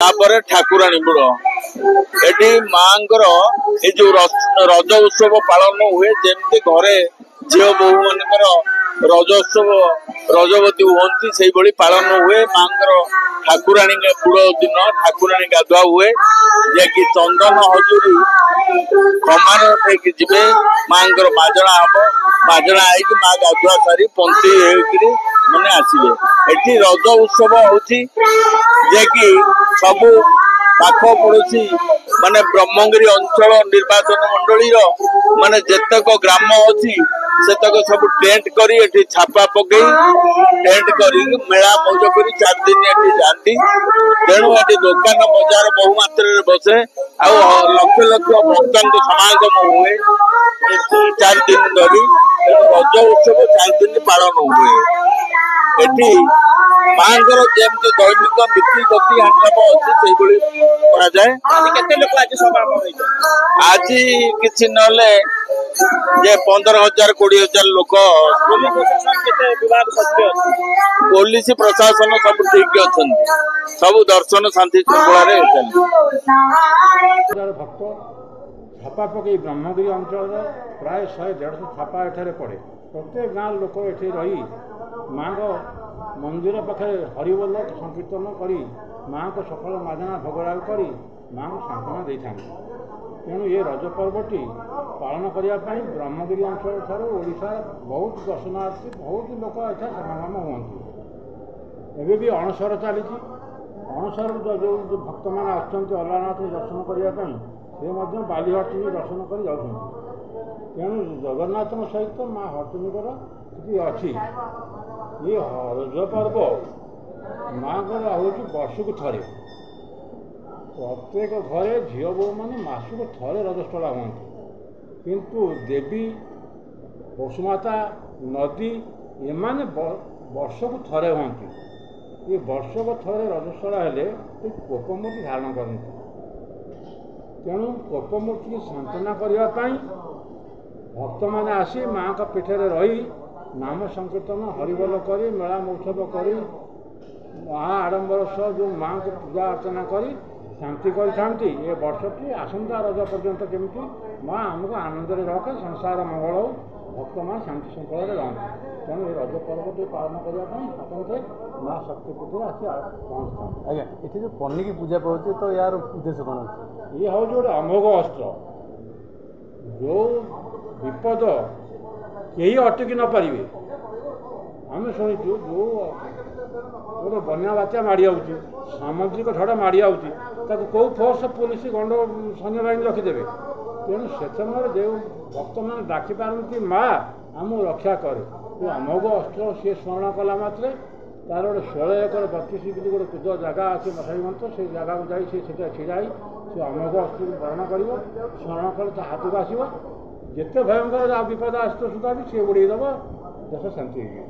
तापर ठाकुराणी बुड़ एटी मांकर ये जो रज उत्सव पालन हुए जमती घरे झील बहु मान रजोत्सव रजवती हमें से पालन हुए मांकर ठाकुराणी बुड़ दिन ठाकुराणी गाधुआ हुए जे कि चंदन हजूरी कमान उठे जी मांकर माजना हम माजना आई माँ गाधुआ सारी पंथी मैंने आसवे एटी रज उत्सव होची जे कि सबू पाख पड़ोशी माने ब्रह्मगिरी अंचल निर्वाचन मंडली माने जेतक ग्राम अच्छी सेतक सब टेंट करी एठी छापा पकई टेंट करी मेला मौज करी 4 दिन एठी जाती तेणु एठी दुकान बजार बहु मात्रा बसे लक्ष लक्ष भक्तों समागम हुए 4 दिन धरी रज उत्सव 4 दिन पालन हुए एठी मांगर जमती दैनिक नीति गति हांडव अच्छी आज किसी नले 15,000 20,000 लोक पुलिस प्रशासन सब ठीक अच्छा सब दर्शन शांति श्रृंखला भक्त छापा पकई ब्रह्मगिरी अंचल प्राय 100-150 छापा एठारे पड़े प्रत्येक गाँव लोक ये रही माँ मंदिर पाखे हरिबोल संकीर्तन करी माँ को सफल मादना भोगराग करी माँ को सांत्वना दे था तेणु ये रज पर्वटी पालन करने ब्रह्मगिरी अंचल ठार ओडिशा बहुत दर्शनार्थी बहुत लोक एठा समागम हुए एवं भी अणसर चली अणसर जो भक्त मैंने अलारनाथ दर्शन करने से बालीहट्टी दर्शन कर जाऊँ तेणु जगन्नाथ सहित माँ हट्टनीकर कि अच्छी ये रज पर्व माँ हूँ वर्ष को थे प्रत्येक घरे झील बो मैंने मसक थे रजस्वला हूँ किंतु देवी पशुमाता नदी एमाने वर्ष को थे हूँ ये वर्ष को थे रजस्वला हेले कोपमूर्ति धारण करते तेणु कोपमूर्ति सांत्वना करने भक्त मैंने आसी माँ का पीठे रही नाम संकीर्तन हरिबोल करी मेला महोत्सव करी महा आडंबर सह जो माँ को पूजा अर्चना करी शांति करते ये वर्षटी आसंता रज पर्यंत केमती माँ आमको आनंद रखे संसार मंगल हो भक्त माँ शांति श्रृंखला रहते तेणु ये रज पर्वटी पालन करने स्वतंत्र माँ शक्तिपीठ आसी पहुँचता आज्ञा ये जो पन्नी की पूजा पड़े तो यार उद्देश्य कौन अच्छे ये हूँ गोटे अमोघ अस्त्र जो विपद यही अटकी न पारे आम शुणु जो गोटे बन्या बात्या माड़ी आऊँगी सामुद्रिक झड़ माड़ी आऊँगी कौ फोर्स पुलिस गंड सैन्य बाहिनी रखिदेवे तेणु से समय जो भक्त मैंने डाकी पारती माँ आमको रक्षा करे जो अमोघ अस्त्र सी स्मरण कला मात्रे तार गोटे 16 एकर 32 किलो गोटे कुद जगह अच्छे मशाई मंत्र से जगह को जाए छिड़ा से अमोघ अस्त्र धारण कर स्मरण कले हाथ को आसो जिते भयंकर विपद आसत सुधा भी सी उड़ेदेव देश शांति हो।